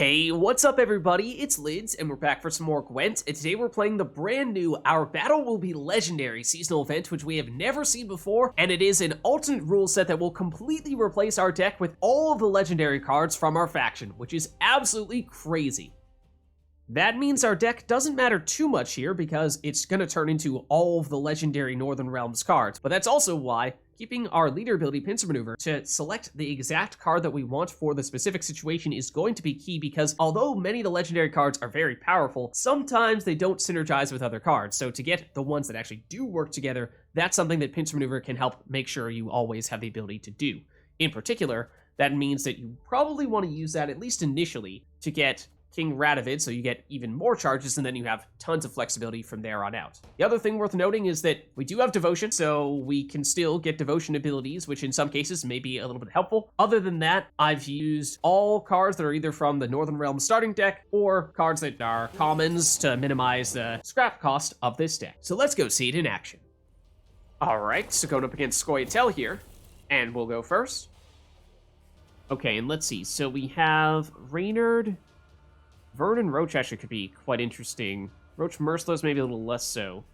Hey, what's up everybody? It's Lids, and we're back for some more Gwent, and today we're playing the brand new Our Battle Will Be Legendary seasonal event, which we have never seen before, and it is an alternate rule set that will completely replace our deck with all of the legendary cards from our faction, which is absolutely crazy. That means our deck doesn't matter too much here because it's going to turn into all of the legendary Northern Realms cards, but that's also why keeping our leader ability Pincer maneuver to select the exact card that we want for the specific situation is going to be key because although many of the legendary cards are very powerful, sometimes they don't synergize with other cards. So to get the ones that actually do work together, that's something that Pincer maneuver can help make sure you always have the ability to do. In particular, that means that you probably want to use that at least initially to get King Radovid, so you get even more charges, and then you have tons of flexibility from there on out. The other thing worth noting is that we do have Devotion, so we can still get Devotion abilities, which in some cases may be a little bit helpful. Other than that, I've used all cards that are either from the Northern Realms starting deck, or cards that are commons to minimize the scrap cost of this deck. So let's go see it in action. Alright, so going up against Scoia'tael here, and we'll go first. Okay, and let's see, so we have Reynard. Vern and Roach actually could be quite interesting. Roach Merciless maybe a little less so.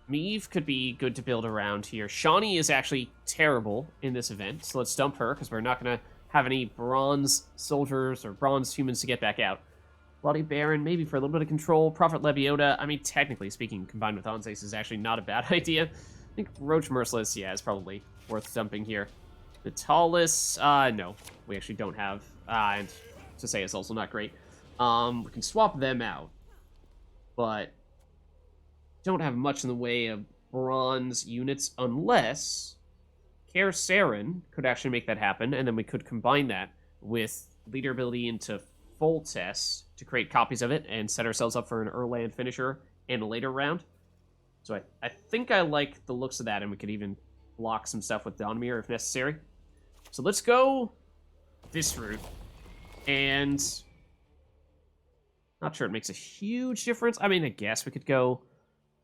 Meave could be good to build around here. Shawnee is actually terrible in this event, so let's dump her, because we're not going to have any bronze soldiers or bronze humans to get back out. Bloody Baron, maybe for a little bit of control. Prophet Lebiota, I mean, technically speaking, combined with Anseis is actually not a bad idea. I think Roach Merciless, yeah, is probably worth dumping here. Vitalis, no, we actually don't have, and to say it's also not great. We can swap them out, but don't have much in the way of bronze units unless Kerack could actually make that happen, and then we could combine that with leader ability into full test to create copies of it and set ourselves up for an Erland finisher in a later round. So I think I like the looks of that, and we could even block some stuff with Donmir if necessary. So let's go this route, and not sure it makes a huge difference. I mean, I guess we could go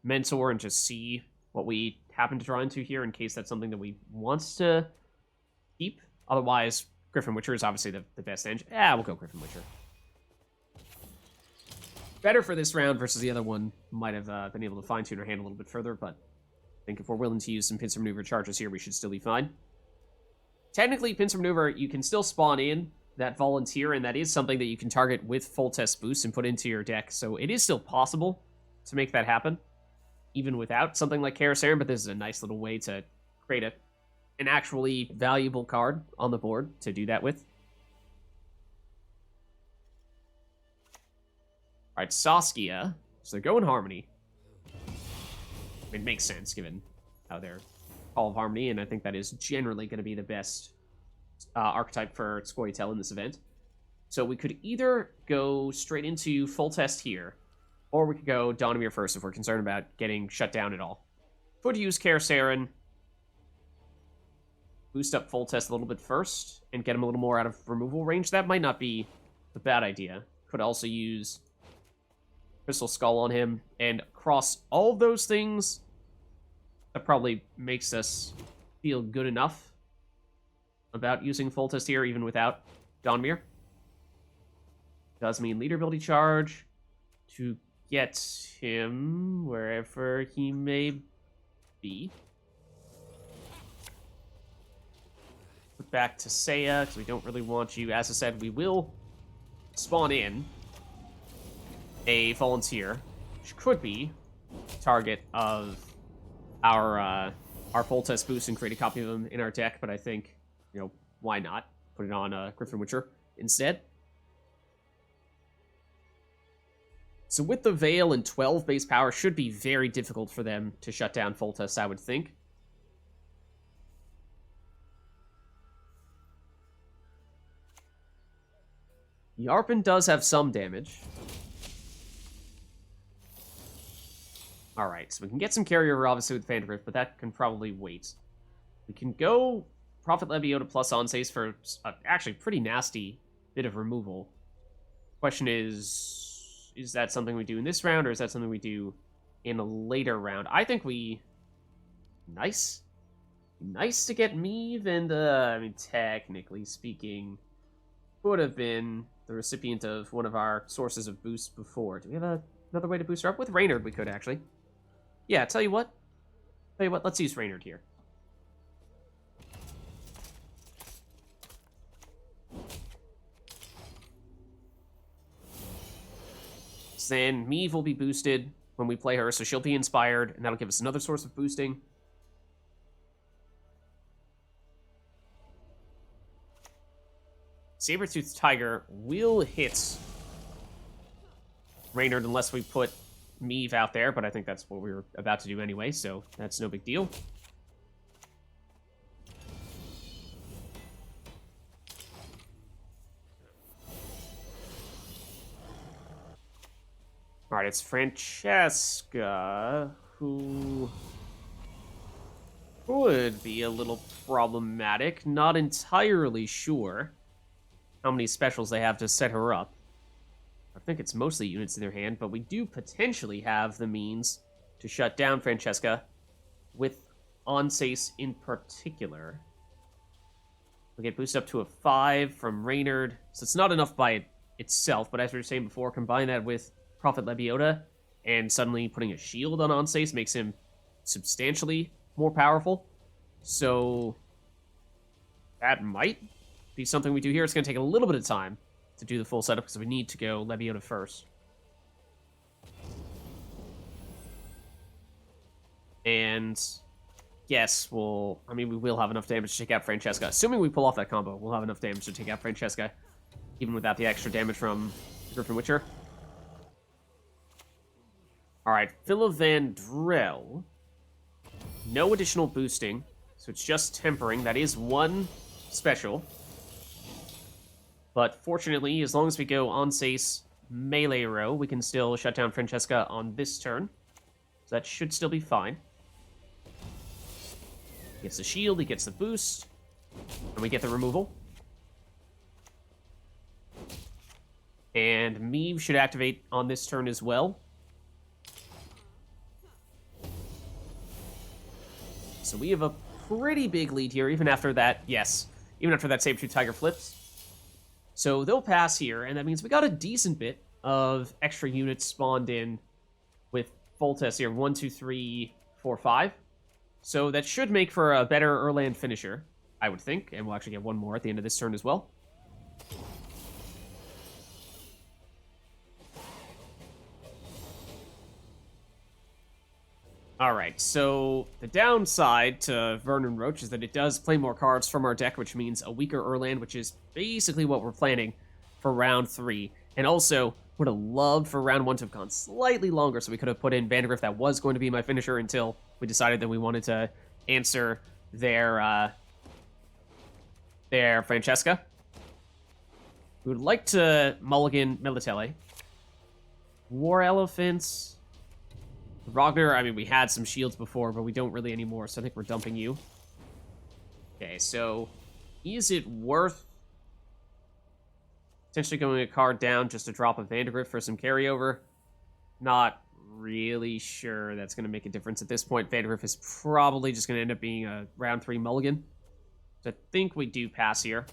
Mentor and just see what we happen to draw into here in case that's something that we want to keep. Otherwise, Griffin Witcher is obviously the best engine. Yeah, we'll go Griffin Witcher. Better for this round versus the other one. Might have been able to fine-tune our hand a little bit further, but I think if we're willing to use some Pincer Maneuver charges here, we should still be fine. Technically, Pincer Maneuver, you can still spawn in that volunteer, and that is something that you can target with full test boost and put into your deck, so it is still possible to make that happen, even without something like Kerack, but this is a nice little way to create an actually valuable card on the board to do that with. Alright, Saskia, so they're going Harmony. It makes sense, given how they're Call of Harmony, and I think that is generally going to be the best archetype for Scoia'tael in this event. So we could either go straight into full test here, or we could go Donmir first if we're concerned about getting shut down at all. Could use Kerack, boost up full test a little bit first, and get him a little more out of removal range. That might not be a bad idea. Could also use Crystal Skull on him, and across all of those things, that probably makes us feel good enough about using full test here, even without Donmir. Does mean leader ability charge to get him wherever he may be. Put back to Saya, because we don't really want you. As I said, we will spawn in a volunteer, which could be target of our full test boost and create a copy of him in our deck, but I think, you know, why not? Put it on Griffin Witcher instead. So with the Veil and 12 base power, should be very difficult for them to shut down full test, I would think. Yarpen does have some damage. Alright, so we can get some carryover, obviously, with Phantom Rift, but that can probably wait. We can go Prophet Lebiota plus Anseis for actually pretty nasty bit of removal. Question is that something we do in this round, or is that something we do in a later round? I think we... Nice. Nice to get Meave, and, I mean, technically speaking, would have been the recipient of one of our sources of boost before. Do we have another way to boost her up? With Reynard, we could, actually. Yeah, tell you what. Let's use Reynard here. So then Meve will be boosted when we play her, so she'll be inspired, and that'll give us another source of boosting. Saber-toothed Tiger will hit Reynard unless we put Meve out there, but I think that's what we were about to do anyway, so that's no big deal. Alright, it's Francesca, who could be a little problematic. Not entirely sure how many specials they have to set her up. I think it's mostly units in their hand, but we do potentially have the means to shut down Francesca, with Anseis in particular. We get boosted up to a 5 from Reynard, so it's not enough by itself, but as we were saying before, combine that with Prophet Lebiota, and suddenly putting a shield on Anseis makes him substantially more powerful. So that might be something we do here. It's going to take a little bit of time to do the full setup because we need to go Lebiota first. And yes, we will have enough damage to take out Francesca. Assuming we pull off that combo, we'll have enough damage to take out Francesca, even without the extra damage from Griffin Witcher. Alright, Philovandrel. No additional boosting, so it's just tempering. That is one special. But fortunately, as long as we go Anseis melee row, we can still shut down Francesca on this turn. So that should still be fine. He gets the shield, he gets the boost, and we get the removal. And Meve should activate on this turn as well. So we have a pretty big lead here, even after that, yes, even after that Saber-Tooth Tiger flips. So they'll pass here, and that means we got a decent bit of extra units spawned in with Foltest here. 1, 2, 3, 4, 5. So that should make for a better Erland finisher, I would think, and we'll actually get one more at the end of this turn as well. Alright, so the downside to Vernon Roach is that it does play more cards from our deck, which means a weaker Erland, which is basically what we're planning for round 3. And also, would have loved for round 1 to have gone slightly longer, so we could have put in Vandegrift. That was going to be my finisher until we decided that we wanted to answer their Francesca. We would like to mulligan Militele. War Elephants. Ragnar, I mean, we had some shields before, but we don't really anymore, so I think we're dumping you. Okay, so is it worth potentially going a card down just to drop a Vandegrift for some carryover? Not really sure that's going to make a difference at this point. Vandegrift is probably just going to end up being a round 3 mulligan. So I think we do pass here.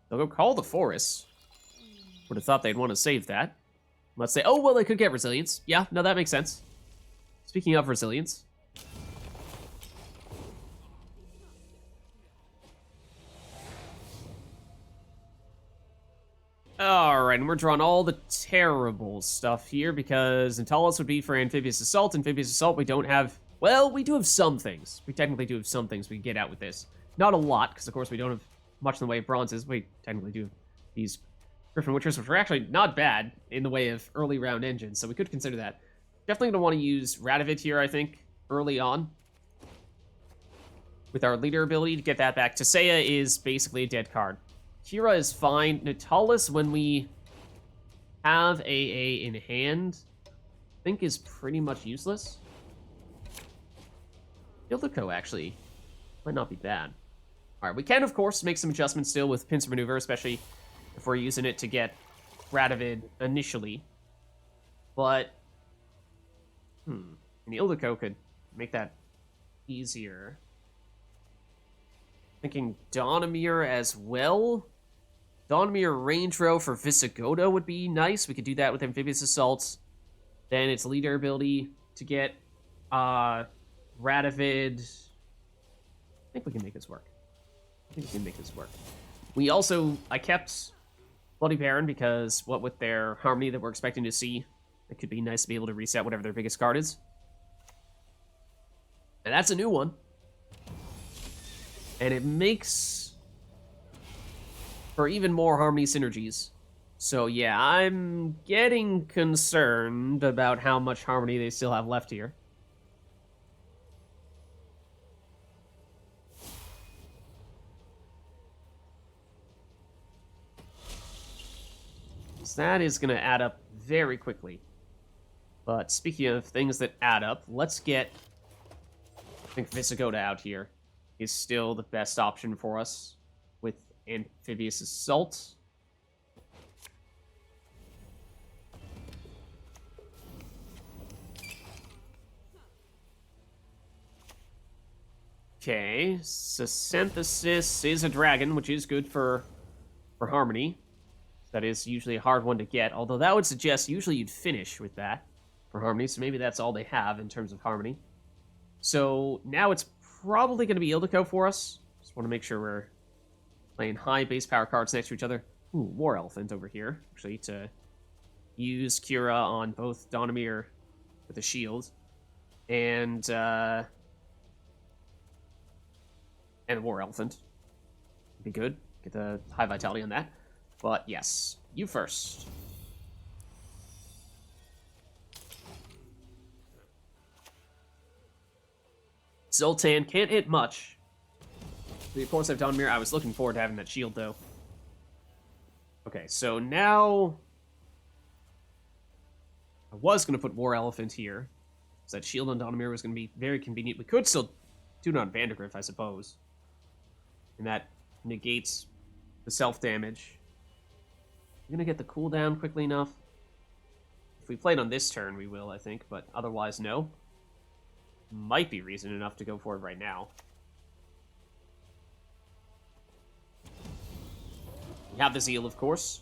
They'll go Call the Forest. Would have thought they'd want to save that. Let's say, oh, well, they could get Resilience. Yeah, no, that makes sense. Speaking of Resilience. Alright, and we're drawing all the terrible stuff here because Natalis would be for Amphibious Assault. Amphibious Assault, we don't have... Well, we do have some things. We technically do have some things we can get out with this. Not a lot, because of course we don't have much in the way of bronzes. We technically do have these Griffin Witchers, which are actually not bad in the way of early round engines, so we could consider that. Definitely going to want to use Radovid here, I think, early on. With our leader ability to get that back. Tesea is basically a dead card. Kira is fine. Natalis, when we have AA in hand, I think is pretty much useless. Ildico, actually, might not be bad. Alright, we can, of course, make some adjustments still with Pincer Maneuver, especially if we're using it to get Radovid initially. But, and Ildico could make that easier. Thinking Dawnamir as well. Dawnamir range row for Visigoda would be nice. We could do that with Amphibious Assault. Then its leader ability to get Radovid. I think we can make this work. I kept Bloody Baron because what with their Harmony that we're expecting to see, it could be nice to be able to reset whatever their biggest card is. And that's a new one. And it makes for even more Harmony synergies. So yeah, I'm getting concerned about how much Harmony they still have left here. So that is going to add up very quickly. But speaking of things that add up, let's get, I think Visigoda out here is still the best option for us with Amphibious Assault. Okay, so Synthesis is a dragon, which is good for Harmony. That is usually a hard one to get, although that would suggest usually you'd finish with that for Harmony, so maybe that's all they have in terms of Harmony. So now it's probably going to be Ildiko for us. Just want to make sure we're playing high base power cards next to each other. Ooh, War Elephant over here, actually, to use Kira on both Dawnamir with a shield and War Elephant. Be good. Get the high vitality on that. But yes, you first. Zoltan can't hit much. We of course have Dawnamir. I was looking forward to having that shield though. Okay, so now I was going to put War Elephant here. So that shield on Dawnamir was going to be very convenient. We could still do it on Vandergriff, I suppose. And that negates the self-damage. We're going to get the cooldown quickly enough. If we played on this turn, we will, I think. But otherwise, no. Might be reason enough to go for it right now. We have the Zeal, of course.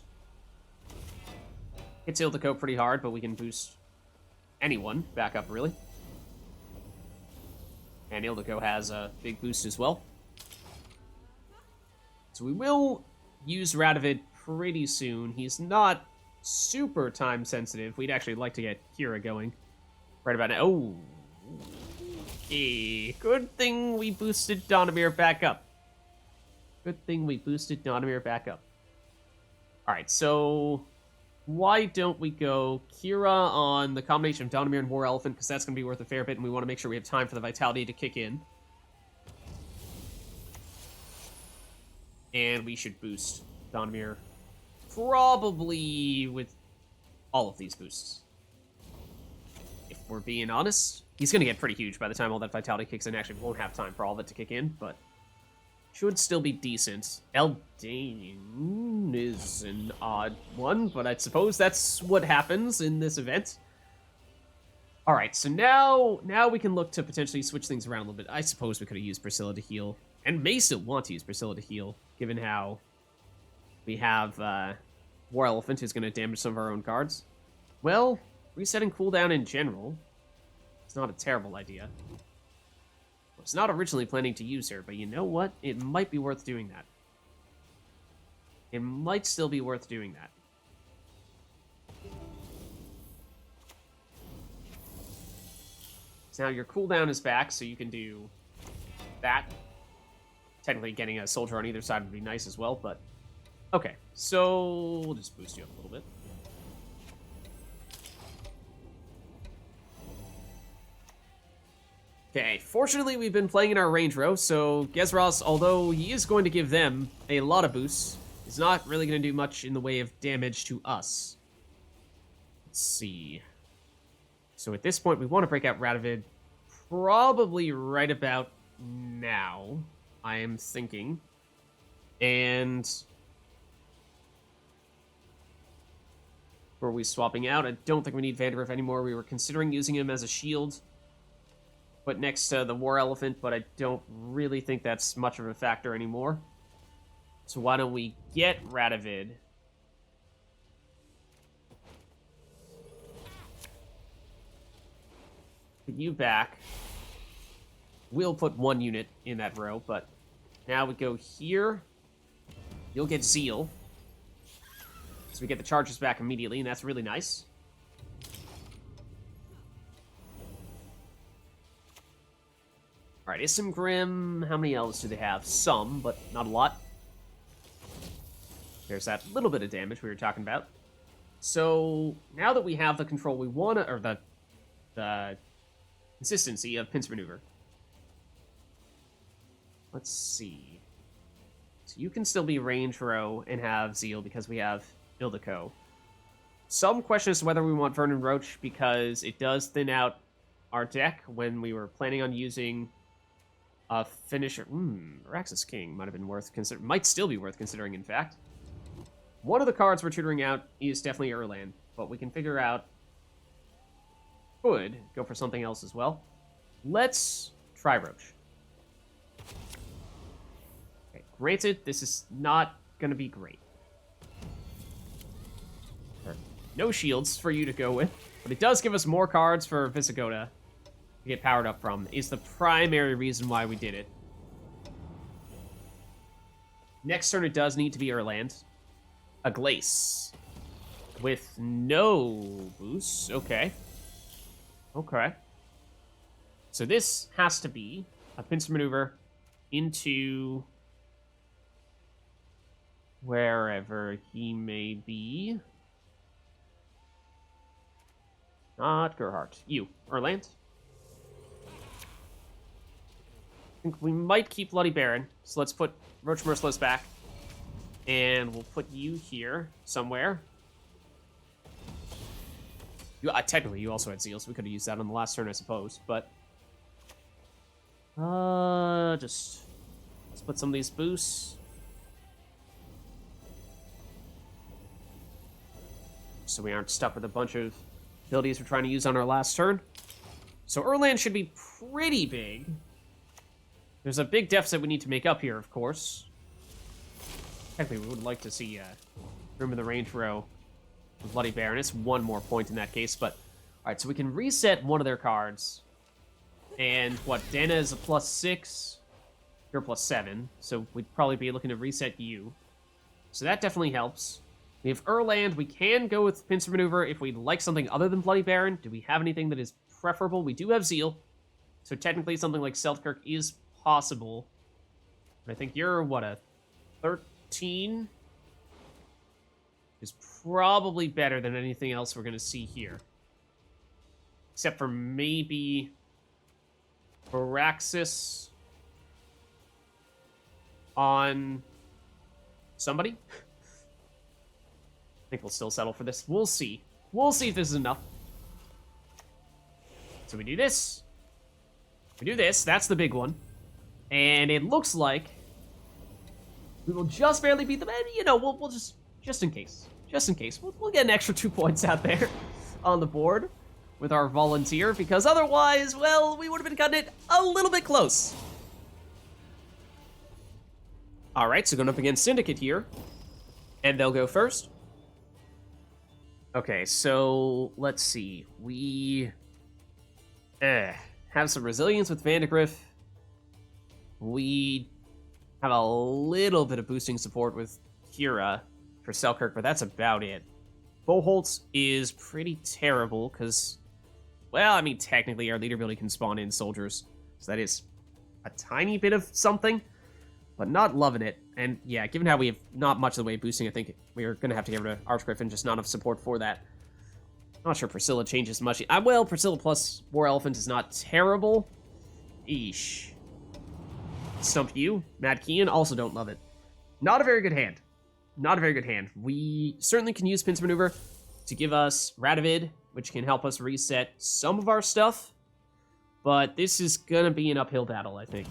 Hits Ildiko pretty hard, but we can boost anyone back up, really. And Ildiko has a big boost as well. So we will use Radovid pretty soon. He's not super time sensitive. We'd actually like to get Kira going right about now. Oh, okay. Good thing we boosted Dawnamir back up. Alright, so why don't we go Kira on the combination of Dawnamir and War Elephant, because that's going to be worth a fair bit, and we want to make sure we have time for the vitality to kick in. And we should boost Dawnamir probably with all of these boosts. If we're being honest, he's going to get pretty huge by the time all that vitality kicks in. Actually, we won't have time for all of it to kick in, but should still be decent. Eldain is an odd one, but I suppose that's what happens in this event. Alright, so now we can look to potentially switch things around a little bit. I suppose we could have used Priscilla to heal, and may still want to use Priscilla to heal, given how we have War Elephant, who's going to damage some of our own cards. Well, resetting cooldown in general, it's not a terrible idea. I was not originally planning to use her, but you know what? It might be worth doing that. It might still be worth doing that. So now your cooldown is back, so you can do that. Technically, getting a soldier on either side would be nice as well, but okay. So we'll just boost you up a little bit. Okay, fortunately we've been playing in our range row, so Gezros, although he is going to give them a lot of boosts, is not really going to do much in the way of damage to us. Let's see. So at this point, we want to break out Radovid probably right about now, I am thinking. And were we swapping out? I don't think we need Vandergriff anymore. We were considering using him as a shield. put next to the War Elephant, but I don't really think that's much of a factor anymore. So why don't we get Radovid? Put you back. We'll put 1 unit in that row, but now we go here. You'll get Zeal. So we get the charges back immediately, and that's really nice. Alright, Isengrim, how many elves do they have? Some, but not a lot. There's that little bit of damage we were talking about. So, now that we have the control we want to, or the consistency of Pincer Maneuver. Let's see. So you can still be range row and have Zeal because we have Ildiko. Some question as to whether we want Vernon Roach because it does thin out our deck when we were planning on using a finisher. Araxis King might have been might still be worth considering, in fact. One of the cards we're tutoring out is definitely Erland, but we can figure out. Could go for something else as well. Let's try Roach. Okay, granted, this is not going to be great. No shields for you to go with, but it does give us more cards for Visigoda to get powered up from, is the primary reason why we did it. Next turn, it does need to be Erland. A Glace. With no boost. Okay. Okay. So this has to be a Pincer Maneuver into wherever he may be. Not Gerhardt. You. Erland. I think we might keep Bloody Baron. So let's put Roach Merciless back. And we'll put you here somewhere. Technically, you also had Zeal, so we could have used that on the last turn, I suppose. But let's put some of these boosts. So we aren't stuck with a bunch of abilities we're trying to use on our last turn. So Erland should be pretty big. There's a big deficit we need to make up here, of course. Technically, we would like to see room in the range row with Bloody Baron. It's 1 more point in that case, but... Alright, so we can reset one of their cards. And, what, Dana is a +6. You're +7, so we'd probably be looking to reset you. So that definitely helps. We have Erland. We can go with Pincer Maneuver if we'd like something other than Bloody Baron. Do we have anything that is preferable? We do have Zeal. So technically something like Selkirk is possible. But I think you're, what, a 13? Is probably better than anything else we're going to see here. Except for maybe Araxis on somebody. I think we'll still settle for this. We'll see. We'll see if this is enough. So we do this. We do this. That's the big one. And it looks like we will just barely beat them. And, you know, we'll just in case. Just in case. We'll get an extra 2 points out there on the board with our volunteer. Because otherwise, well, we would have been cutting it a little bit close. Alright, so going up against Syndicate here. And they'll go first. Okay, so let's see. We have some resilience with Vandegrift. We have a little bit of boosting support with Kira for Selkirk, but that's about it. Boholtz is pretty terrible because, well, I mean, technically our leader ability can spawn in soldiers, so that is a tiny bit of something, but not loving it. And yeah, given how we have not much of the way of boosting, I think we're going to have to get rid of Archgriffin, just not enough support for that. Not sure Priscilla changes much. Well, Priscilla plus War Elephant is not terrible. Eesh. Stump you. Mad Kean, also don't love it. Not a very good hand. Not a very good hand. We certainly can use Pincer Maneuver to give us Radovid, which can help us reset some of our stuff. But this is going to be an uphill battle, I think.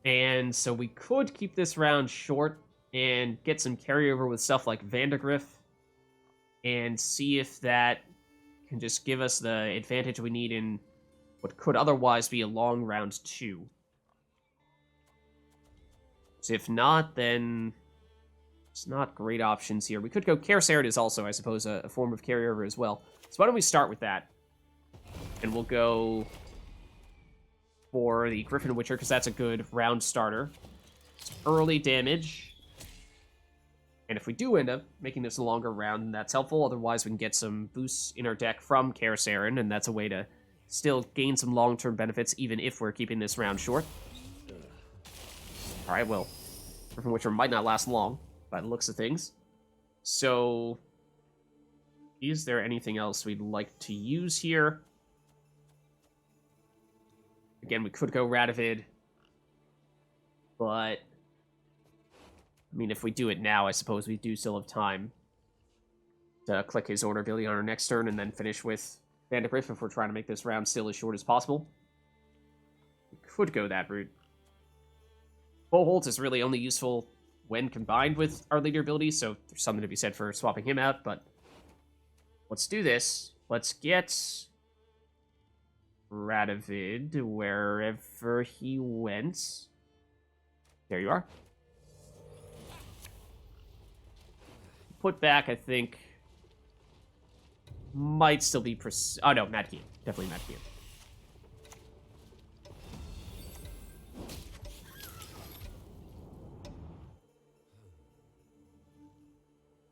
And so we could keep this round short and get some carryover with stuff like Vandegrift. and see if that can just give us the advantage we need in what could otherwise be a long round 2. So if not, then it's not great options here. We could go Kerack is also, I suppose, a form of carryover as well. So why don't we start with that? And we'll go for the Griffin Witcher, because that's a good round starter. It's early damage. And if we do end up making this a longer round, then that's helpful. Otherwise, we can get some boosts in our deck from Kerack, and that's a way to still gain some long-term benefits, even if we're keeping this round short. Alright, well, Griffin Witcher might not last long, by the looks of things. So, is there anything else we'd like to use here? Again, we could go Radovid, but I mean, if we do it now, I suppose we do still have time to click his order ability on our next turn and then finish with Vandergriff if we're trying to make this round still as short as possible. We could go that route. Boholt is really only useful when combined with our leader ability, so there's something to be said for swapping him out, but let's do this. Let's get Radovid wherever he went. There you are. Put back, I think, might still be oh no, Mad Key. Definitely Mad Key.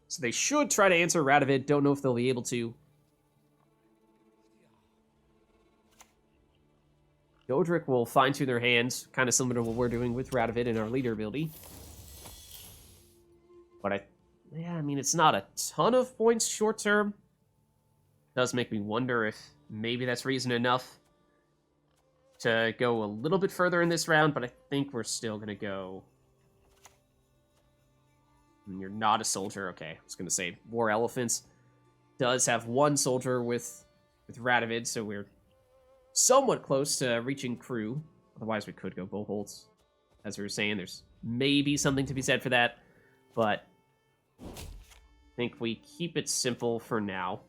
So they should try to answer Radovid. Don't know if they'll be able to. Godric will fine-tune their hands, kind of similar to what we're doing with Radovid and our leader ability. But I mean, it's not a ton of points short-term. Does make me wonder if maybe that's reason enough to go a little bit further in this round, but I think we're still going to go... You're not a soldier. Okay, I was going to say War Elephants does have one soldier with Radovid, so we're somewhat close to reaching crew. Otherwise, we could go Boholts. As we were saying, there's maybe something to be said for that, but I think we keep it simple for now.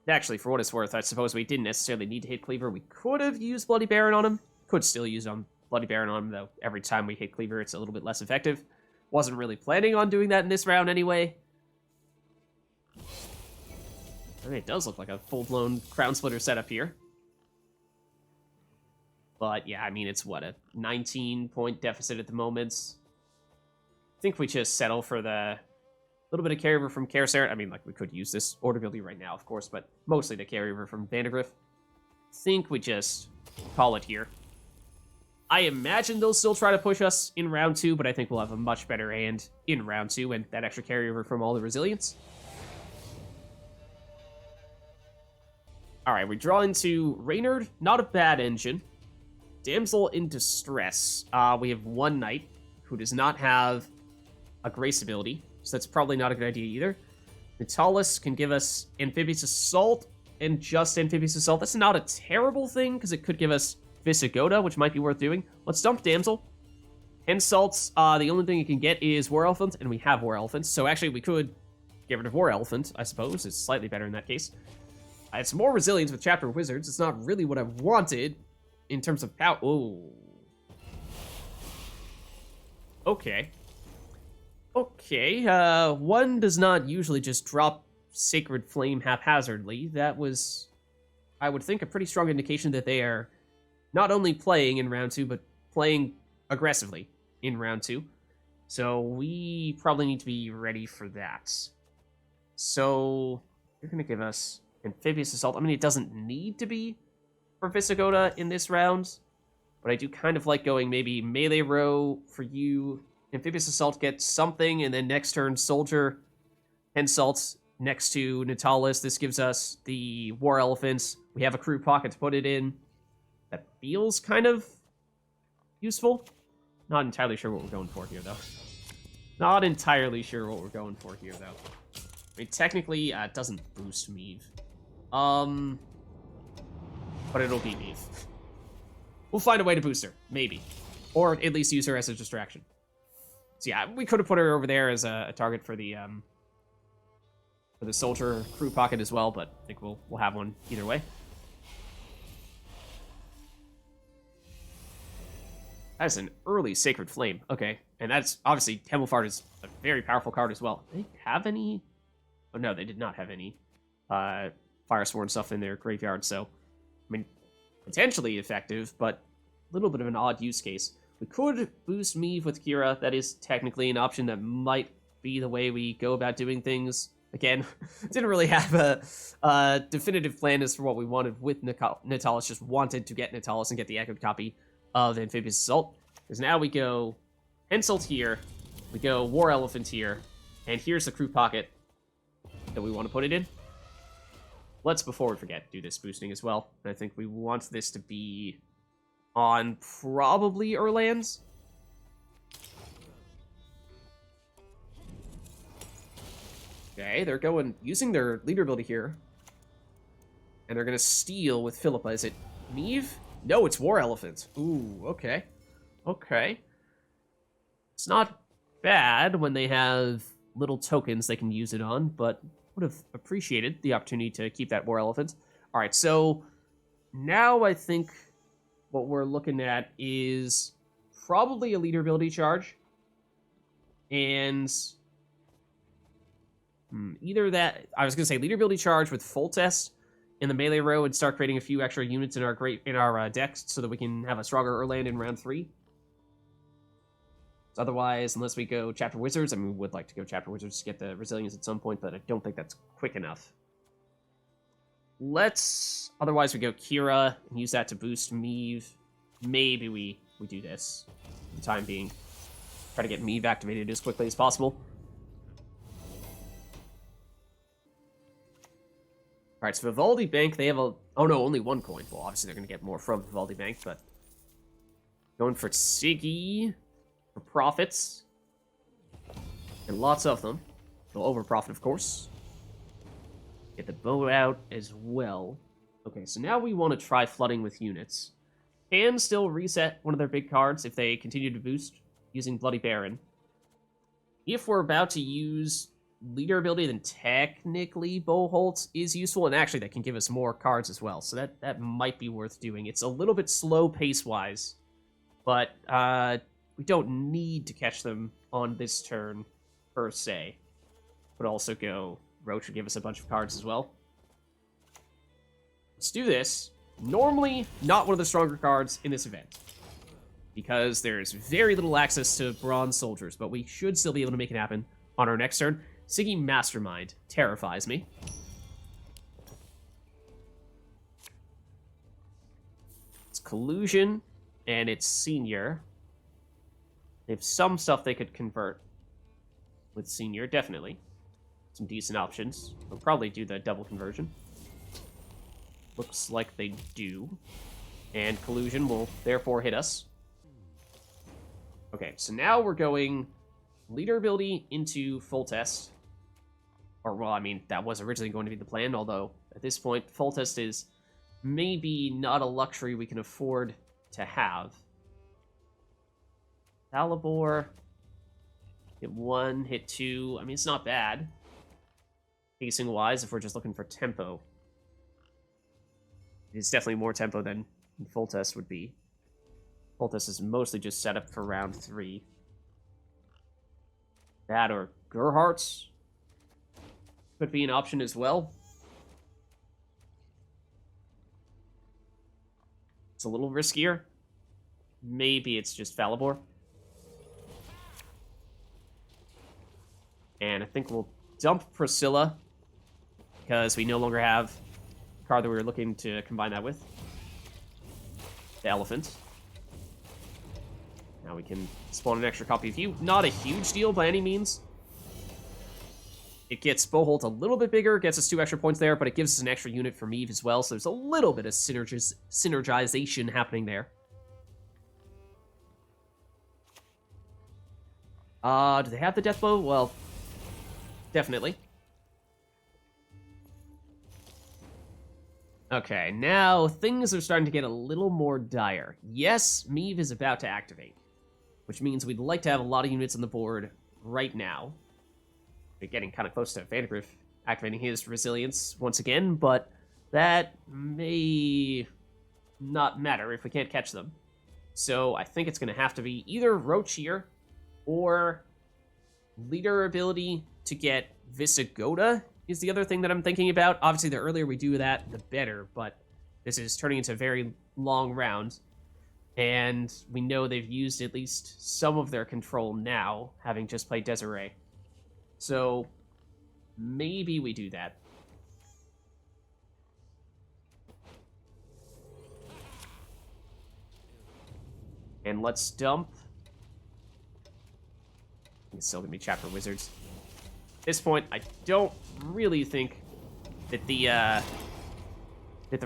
Actually, for what it's worth, I suppose we didn't necessarily need to hit Cleaver. We could have used Bloody Baron on him. Could still use Bloody Baron on him, though. Every time we hit Cleaver, it's a little bit less effective. Wasn't really planning on doing that in this round anyway. I mean, it does look like a full-blown Crown Splitter setup here. But, yeah, I mean, it's, what, a 19-point deficit at the moment. I think we just settle for the little bit of carryover from Kerack. I mean, like, we could use this order ability right now, of course, but mostly the carryover from Vandergriff. I think we just call it here. I imagine they'll still try to push us in round 2, but I think we'll have a much better hand in round 2, and that extra carryover from all the resilience. Alright, we draw into Reynard, not a bad engine. Damsel in Distress. We have one knight who does not have a Grace ability, so that's probably not a good idea either. Natalis can give us Amphibious Assault and just Amphibious Assault. That's not a terrible thing, because it could give us Visigoda, which might be worth doing. Let's dump Damsel. Hensalts, the only thing you can get is War Elephant, and we have War Elephants, so actually we could get rid of War Elephant, I suppose. It's slightly better in that case. I have some more resilience with Chapter Wizards. It's not really what I wanted in terms of power. Oh. Okay. Okay, one does not usually just drop Sacred Flame haphazardly. That was, I would think, a pretty strong indication that they are not only playing in round 2, but playing aggressively in round 2. So we probably need to be ready for that. So you're going to give us Amphibious Assault. I mean, it doesn't need to be for Visigoda in this round, but I do kind of like going maybe Melee Row for you. Amphibious Assault gets something, and then next turn, Soldier, Hensalts next to Natalis. This gives us the War Elephants. We have a crew pocket to put it in. That feels kind of useful. Not entirely sure what we're going for here, though. Not entirely sure what we're going for here, though. I mean, technically, it doesn't boost Meave. But it'll be Meave. We'll find a way to boost her, maybe. Or at least use her as a distraction. So yeah, we could have put her over there as a target for the soldier crew pocket as well, but I think we'll have one either way. That's an early Sacred Flame. Okay, and that's obviously Temmelfart is a very powerful card as well. Did they have any? Oh no, they did not have any Firesworn stuff in their graveyard. So, I mean, potentially effective, but a little bit of an odd use case. We could boost Meve with Kira. That is technically an option that might be the way we go about doing things. Again, didn't really have a definitive plan as for what we wanted with Natalis. Just wanted to get Natalis and get the echoed copy of Amphibious Assault. Because now we go Insult here, we go War Elephant here, and here's the crew pocket that we want to put it in. Let's, before we forget, do this boosting as well. And I think we want this to be on probably Erlands. Okay, they're using their leader ability here. And they're going to steal with Philippa. Is it Meve? No, it's War Elephant. Ooh, okay. Okay. It's not bad when they have little tokens they can use it on, but would have appreciated the opportunity to keep that War Elephant. All right, so now I think what we're looking at is probably a leader ability charge. And either that, I was going to say leader ability charge with full test in the melee row and start creating a few extra units in our decks so that we can have a stronger Erland in round 3. So otherwise, unless we go Chapter Wizards, I mean, we would like to go Chapter Wizards to get the resilience at some point, but I don't think that's quick enough. Otherwise we go Kira and use that to boost Meve. Maybe we do this for the time being. Try to get Meve activated as quickly as possible. Alright, so Vivaldi Bank, they have oh no, only 1 coin. Well, obviously they're going to get more from Vivaldi Bank, but going for Siggy for profits. And lots of them. They'll over-profit, of course. Get the bow out as well. Okay, so now we want to try flooding with units. Can still reset one of their big cards if they continue to boost using Bloody Baron. If we're about to use leader ability, then technically Boholt is useful, and actually that can give us more cards as well, so that might be worth doing. It's a little bit slow pace-wise, but we don't need to catch them on this turn, per se. But also go Roach would give us a bunch of cards as well. Let's do this. Normally, not one of the stronger cards in this event, because there's very little access to bronze soldiers, but we should still be able to make it happen on our next turn. Siggy Mastermind terrifies me. It's Collusion, and it's Senior. They have some stuff they could convert with Senior, definitely. Some decent options. They'll probably do the double conversion. Looks like they do. And Collusion will therefore hit us. Okay, so now we're going leader ability into full test. Or, well, I mean, that was originally going to be the plan, although at this point, full test is maybe not a luxury we can afford to have. Talibor, hit 1, hit 2. I mean, it's not bad. Pacing-wise, if we're just looking for tempo. It's definitely more tempo than full test would be. Full test is mostly just set up for round 3. That or Gerhardt's could be an option as well. It's a little riskier. Maybe it's just Falibor. And I think we'll dump Priscilla, because we no longer have the card that we were looking to combine that with. The Elephant. Now we can spawn an extra copy of you. Not a huge deal by any means. It gets Boholt a little bit bigger, gets us 2 extra points there, but it gives us an extra unit for Meve as well, so there's a little bit of synergization happening there. Do they have the death blow? Well, definitely. Okay, now things are starting to get a little more dire. Yes, Meave is about to activate, which means we'd like to have a lot of units on the board right now. We're getting kind of close to Vandergriff activating his resilience once again, but that may not matter if we can't catch them. So I think it's going to have to be either Roach here or leader ability to get Visigoda is the other thing that I'm thinking about. Obviously, the earlier we do that, the better, but this is turning into a very long round, and we know they've used at least some of their control now, having just played Desiree. So maybe we do that. And let's dump. It's still gonna be Chapter Wizards. At this point, I don't really think that the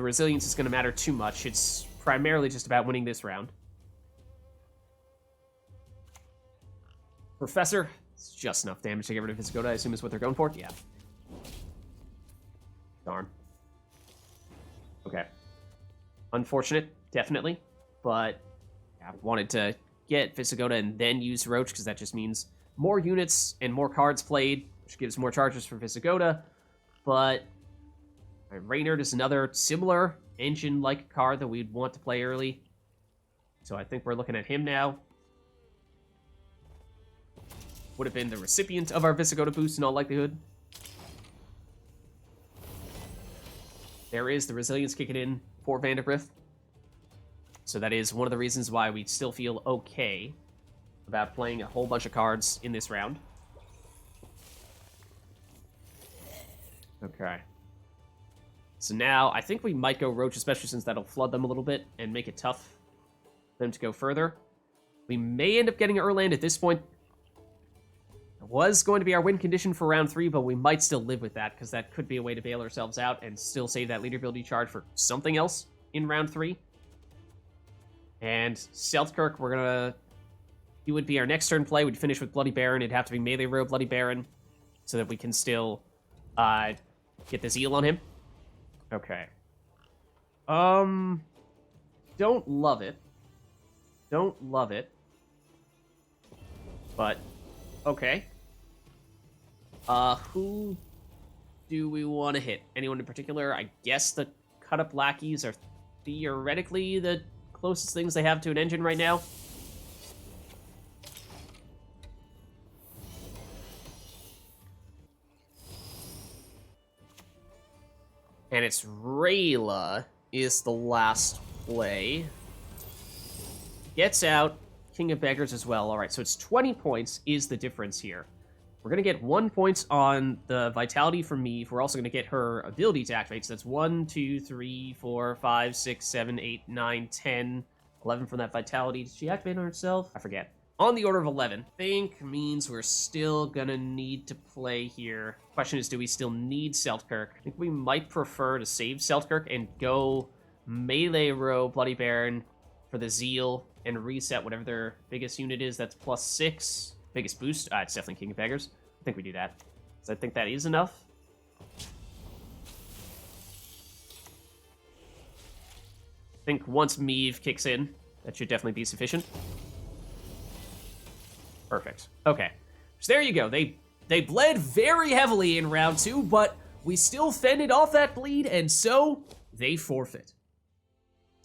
resilience is gonna matter too much. It's primarily just about winning this round. Professor, it's just enough damage to get rid of Visigoda, I assume is what they're going for? Yeah. Darn. Okay. Unfortunate, definitely, but I wanted to get Visigoda and then use Roach, because that just means more units and more cards played, which gives more charges for Visigoda. But Reynard is another similar engine-like card that we'd want to play early. So I think we're looking at him now. Would have been the recipient of our Visigoda boost in all likelihood. There is the resilience kicking in for Vandergriff. So that is one of the reasons why we still feel okay about playing a whole bunch of cards in this round. Okay. So now, I think we might go Roach, especially since that'll flood them a little bit and make it tough for them to go further. We may end up getting Erland at this point. It was going to be our win condition for round 3, but we might still live with that, because that could be a way to bail ourselves out and still save that leader ability charge for something else in round 3. And Selkirk, we're gonna... He would be our next turn play. We'd finish with Bloody Baron. It'd have to be melee row Bloody Baron, so that we can still get the Zeal on him. Okay. Don't love it. Don't love it. But, okay. Who do we want to hit? Anyone in particular? I guess the cut-up lackeys are theoretically the closest things they have to an engine right now. And it's Rayla is the last play. Gets out. King of Beggars as well. Alright, so it's 20 points is the difference here. We're going to get 1 point on the Vitality from Meave. We're also going to get her ability to activate. So that's 1, 2, 3, 4, 5, 6, 7, 8, 9, 10, 11 from that Vitality. Did she activate on herself? I forget. On the order of 11. Think means we're still going to need to play here. Question is, do we still need Selkirk? I think we might prefer to save Selkirk and go melee row Bloody Baron for the Zeal and reset whatever their biggest unit is. That's +6. Biggest boost? It's definitely King of Beggars. I think we do that. So I think that is enough. I think once Meave kicks in, that should definitely be sufficient. Perfect. Okay. So there you go. They bled very heavily in round 2, but we still fended off that bleed, and so they forfeit.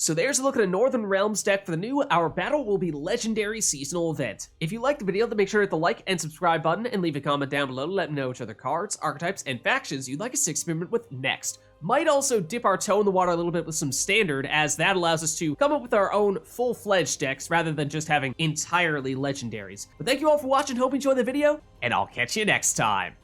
So there's a look at a Northern Realms deck for the new Our Battle Will Be Legendary seasonal event. If you liked the video, then make sure to hit the like and subscribe button and leave a comment down below to let me know which other cards, archetypes, and factions you'd like us to experiment with next. Might also dip our toe in the water a little bit with some standard, as that allows us to come up with our own full-fledged decks rather than just having entirely legendaries. But thank you all for watching, hope you enjoyed the video, and I'll catch you next time.